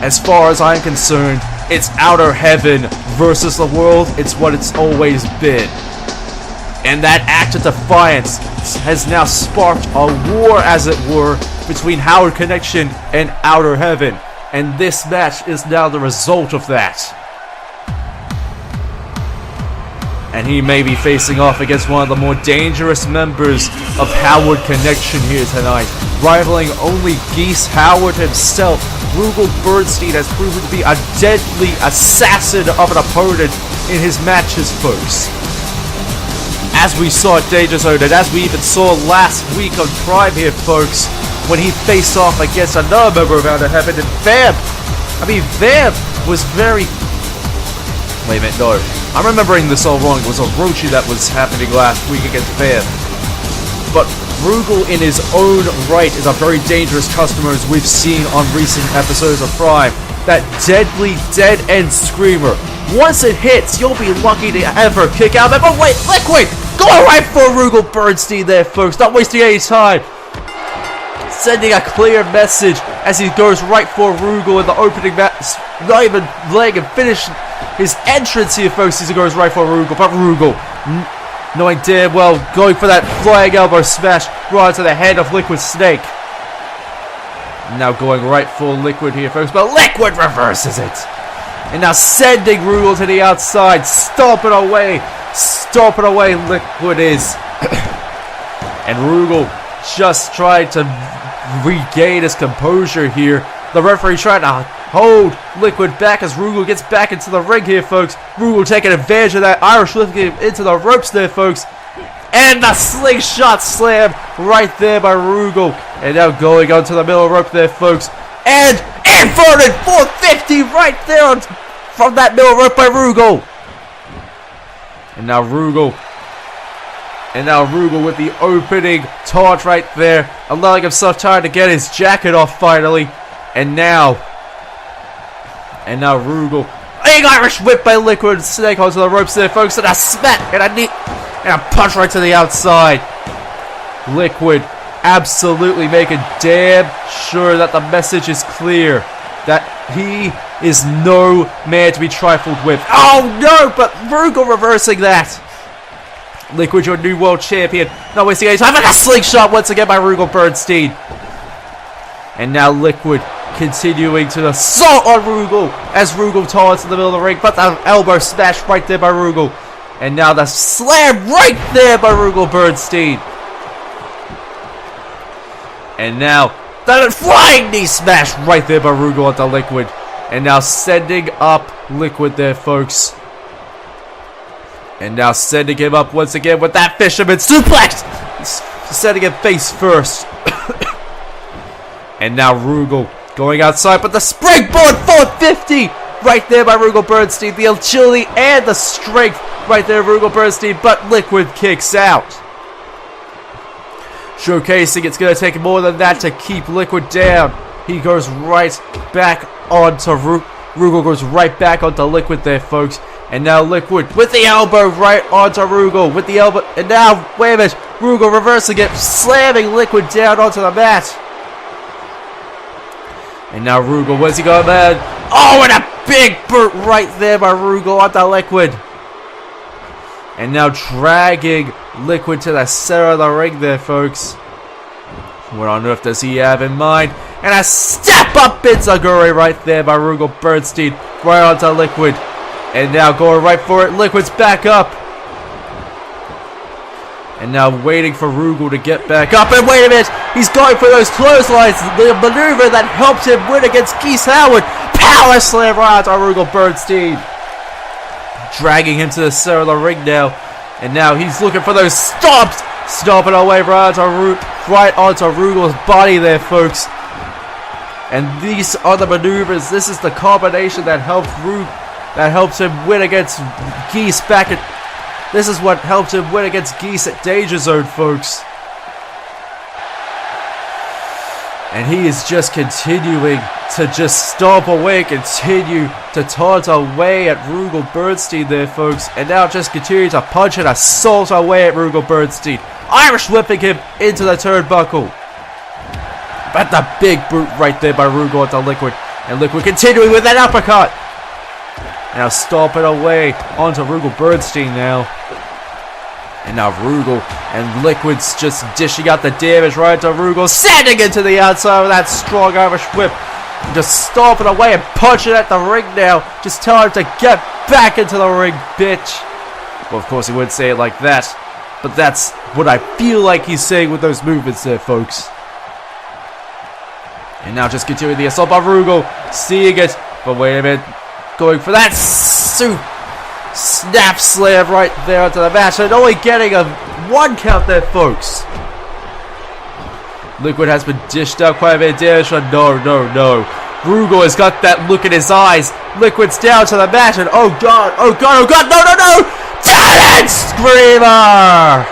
"As far as I'm concerned, it's outer heaven versus the world. It's what it's always been." And that act of defiance has now sparked a war, as it were, between Howard Connection and Outer Heaven. And this match is now the result of that. And he may be facing off against one of the more dangerous members of Howard Connection here tonight. Rivaling only Geese Howard himself, Rugal Bernstein has proven to be a deadly assassin of an opponent in his matches, folks. As we saw at Danger Zone, and as we even saw last week on Prime here, folks, when he faced off against another member of Outer Heaven, and Vamp was very... Wait a minute, no. I'm remembering this all wrong. It was Orochi that was happening last week against Vamp. But Rugal, in his own right, is a very dangerous customer, as we've seen on recent episodes of Prime. That deadly dead-end screamer. Once it hits, you'll be lucky to ever kick out. But wait, Liquid! Going right for Rugal Bernstein there, folks. Not wasting any time. Sending a clear message as he goes right for Rugal in the opening match. Not even letting him finish his entrance here, folks, as he goes right for Rugal. But Rugal, knowing damn well, going for that flying elbow smash right to the head of Liquid Snake. Now going right for Liquid here, folks. But Liquid reverses it. And now sending Rugal to the outside. Stomping away. Stomping away Liquid is. And Rugal just trying to regain his composure here. The referee trying to hold Liquid back as Rugal gets back into the ring here, folks. Rugal taking advantage of that Irish lift into the ropes there, folks. And the slingshot slam right there by Rugal. And now going onto the middle rope there, folks. And inverted 450 right there from that middle rope by Rugal. And now Rugal with the opening taunt right there, allowing himself time to get his jacket off finally. And now Rugal, big Irish whip by Liquid Snake onto the ropes there, folks, and a smack and a punch right to the outside. Liquid absolutely making damn sure that the message is clear that he is no man to be trifled with. Oh no, but Rugal reversing that. Liquid, your new world champion. Not wasting any time. And a slingshot once again by Rugal Bernstein. And now Liquid continuing to assault on Rugal as Rugal taunts in the middle of the ring. But the elbow smash right there by Rugal. And now the slam right there by Rugal Bernstein. And now the flying knee smash right there by Rugal onto Liquid. And now sending up Liquid there, folks. And now sending him up once again with that fisherman suplex. Sending him face first. And now Rugal going outside, but the springboard 450 right there by Rugal Bernstein. The agility and the strength right there, Rugal Bernstein. But Liquid kicks out. Showcasing it's going to take more than that to keep Liquid down. He goes right back onto Rugal goes right back onto Liquid there, folks. And now Liquid with the elbow right onto Rugal with the elbow. And now, wait a minute, Rugal reversing it, slamming Liquid down onto the mat. And now Rugal, where's he going, man? Oh, and a big boot right there by Rugal onto Liquid. And now dragging Liquid to the center of the ring there, folks. What on earth does he have in mind? And a step up Enziguri right there by Rugal Bernstein. Right onto Liquid. And now going right for it. Liquid's back up. And now waiting for Rugal to get back up. And wait a minute. He's going for those clotheslines. The maneuver that helped him win against Geese Howard. Power slam right onto Rugal Bernstein. Dragging him to the center of the ring now. And now he's looking for those stomps. Stomping away right onto Rugal's body there, folks. And these are the maneuvers. This is the combination that helps him win against Geese back at... This is what helped him win against Geese at Danger Zone, folks. And he is just continuing to just stomp away, continue to taunt away at Rugal Bernstein there, folks. And now just continue to punch and assault away at Rugal Bernstein. Irish whipping him into the turnbuckle. But the big boot right there by Rugal onto Liquid. And Liquid continuing with that uppercut. Now stomping away onto Rugal Bernstein now. And now Rugal and Liquid's just dishing out the damage right to Rugal. Sending into the outside with that strong Irish whip. Just stomping away and punching at the ring now. Just telling him to get back into the ring, bitch. Well, of course he wouldn't say it like that. But that's what I feel like he's saying with those movements there, folks. And now just continuing the assault by Rugal. Seeing it. But wait a minute. Going for that snap slam right there onto the match. And only getting a 1 count there, folks. Liquid has been dished out quite a bit of damage. No. Rugal has got that look in his eyes. Liquid's down to the match. And oh god. No. Talent Screamer!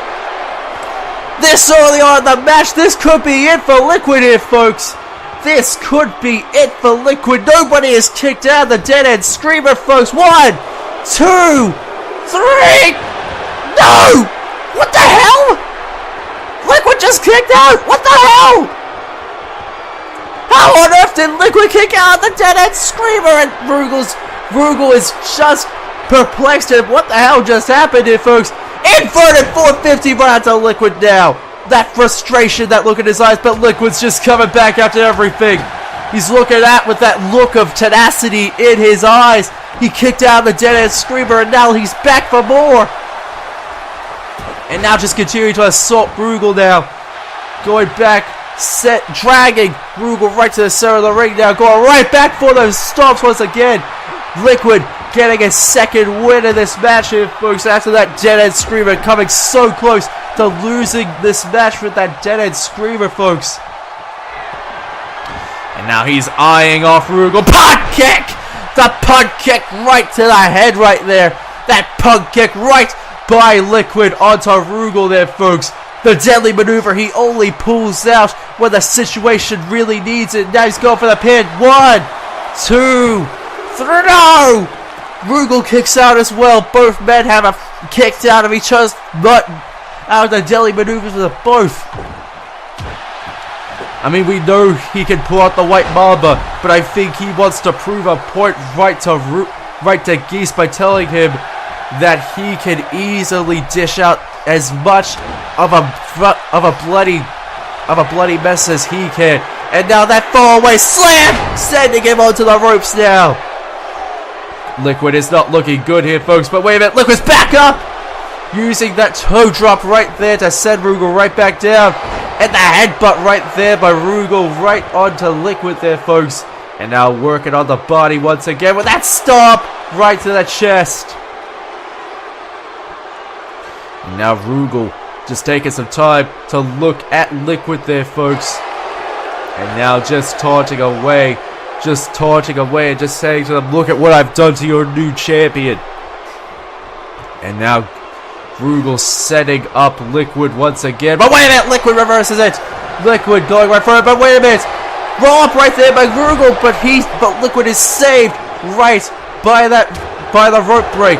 This early on in the match, this could be it for Liquid here, folks. This could be it for Liquid. Nobody is kicked out of the Dead End Screamer, folks. 1, 2, 3. No! What the hell? Liquid just kicked out. What the hell? How on earth did Liquid kick out of the Dead End Screamer? And Rugal is just perplexed at what the hell just happened here, folks. Inverted 450 right onto Liquid now. That frustration, that look in his eyes, but Liquid's just coming back after everything. He's looking at with that look of tenacity in his eyes. He kicked out the Dead End Screamer, and now he's back for more. And now just continuing to assault Rugal now. Going back, dragging Rugal right to the center of the ring now. Going right back for those stomps once again. Liquid getting a second win in this match here, folks, after that Dead End Screamer, coming so close to losing this match with that Dead End Screamer, folks. And now he's eyeing off Rugal. Punt kick! The punt kick right to the head right there. That punt kick right by Liquid onto Rugal there, folks. The deadly maneuver he only pulls out when the situation really needs it. Now he's going for the pin. 1, 2, 3. No! Rugal kicks out as well. Both men have kicked out of each other's butt. Out of the deadly maneuvers of both. I mean, we know he can pull out the White Mamba, but I think he wants to prove a point right to Geese by telling him that he can easily dish out as much of a bloody mess as he can. And now that fallaway slam, sending him onto the ropes now. Liquid is not looking good here, folks, but wait a minute, Liquid's back up! Using that toe drop right there to send Rugal right back down. And the headbutt right there by Rugal right onto Liquid there, folks. And now working on the body once again with that stomp right to the chest. And now Rugal just taking some time to look at Liquid there, folks. And now just taunting away and just saying to them, look at what I've done to your new champion. And now Rugal setting up Liquid once again. But wait a minute, Liquid reverses it. Liquid going right for it, but wait a minute. Roll up right there by Rugal, but Liquid is saved right by the rope break.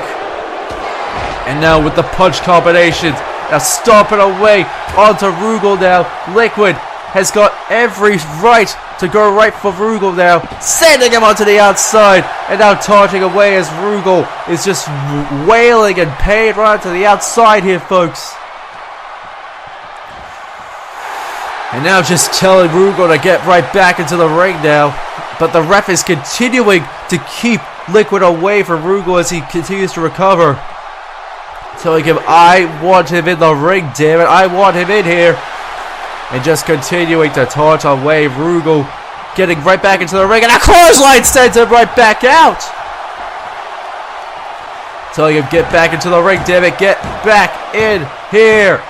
And now with the punch combinations, now stomping away onto Rugal now. Liquid has got every right to go right for Rugal now, sending him onto the outside, and now taunting away as Rugal is just wailing in pain right to the outside here, folks. And now just telling Rugal to get right back into the ring now, but the ref is continuing to keep Liquid away from Rugal as he continues to recover. Telling him, I want him in the ring, damn it, I want him in here. And just continuing to taunt away Rugal, getting right back into the ring, and a clothesline sends him right back out. Telling him, get back into the ring, damn it, get back in here.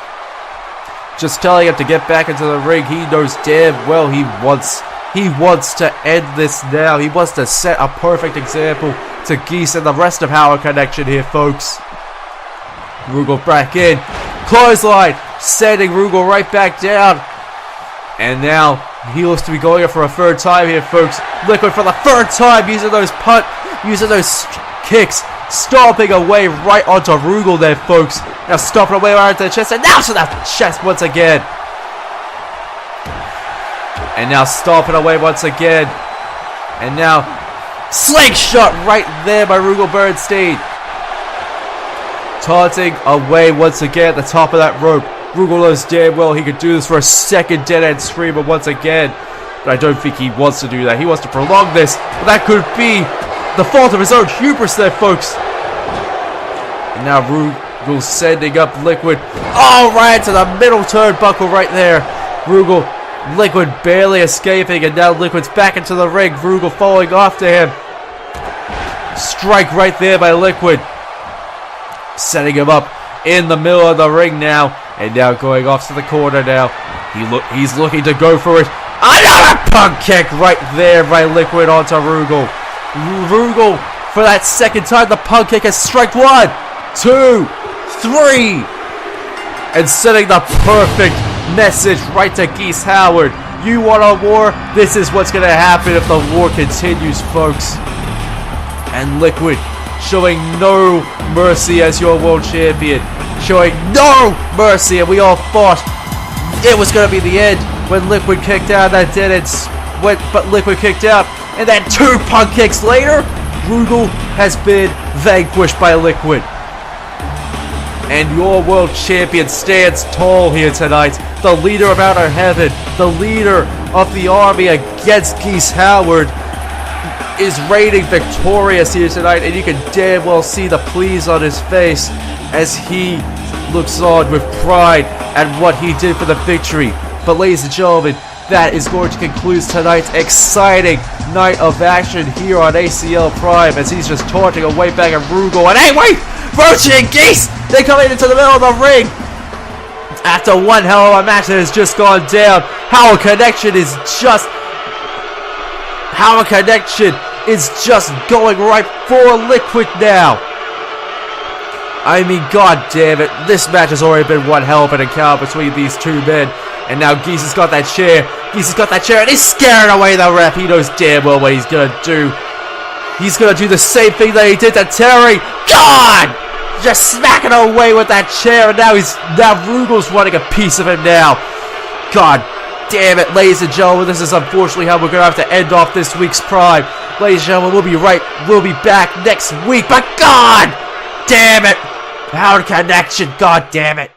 Just telling him to get back into the ring. He knows damn well he wants He wants to end this now. He wants to set a perfect example to Geese and the rest of Howard Connection here, folks. Rugal back in. Clothesline. Sending Rugal right back down. And now he looks to be going for a third time here, folks. Liquid for the third time using those kicks. Stomping away right onto Rugal there, folks. Now stomping away right into the chest. And now to the chest once again. And now stomping away once again. And now slingshot right there by Rugal Bernstein. Taunting away once again at the top of that rope. Rugal knows damn well he could do this for a second dead end screamer once again. But I don't think he wants to do that. He wants to prolong this. But that could be the fault of his own hubris there, folks. And now Rugal sending up Liquid. All right to the middle turnbuckle right there. Rugal, Liquid barely escaping. And now Liquid's back into the ring. Rugal falling after him. Strike right there by Liquid. Setting him up in the middle of the ring now. And now going off to the corner now. He's looking to go for it. Another punk kick right there by Liquid onto Rugal. Rugal for that second time. The punk kick has strike 1, 2, 3. And sending the perfect message right to Geese Howard. You want a war? This is what's going to happen if the war continues, folks. And Liquid showing no mercy as your world champion. Showing no mercy, and we all thought it was going to be the end when Liquid kicked out. That didn't. But Liquid kicked out, and then 2 punk kicks later, Rugal has been vanquished by Liquid. And your world champion stands tall here tonight. The leader of Outer Heaven, the leader of the army against Geese Howard, is reigning victorious here tonight, and you can damn well see the please on his face as he looks on with pride at what he did for the victory. But ladies and gentlemen, that is going to conclude tonight's exciting night of action here on ACL Prime, as he's just taunting away back at Rugal. And hey, wait! Roach and Geese! They come into the middle of the ring! After one hell of a match that has just gone down, Howard Connection is just going right for Liquid now. I mean, god damn it, this match has already been one hell of an encounter between these two men. And now Geese has got that chair. And he's scaring away the ref. He knows damn well what he's gonna do. He's gonna do the same thing that he did to Terry. God! Just smacking away with that chair, and now Rugal's wanting a piece of him now. God damn it, ladies and gentlemen, this is unfortunately how we're gonna have to end off this week's Prime. Ladies and gentlemen, we'll be back next week, but god damn it, Howard Connection, god damn it.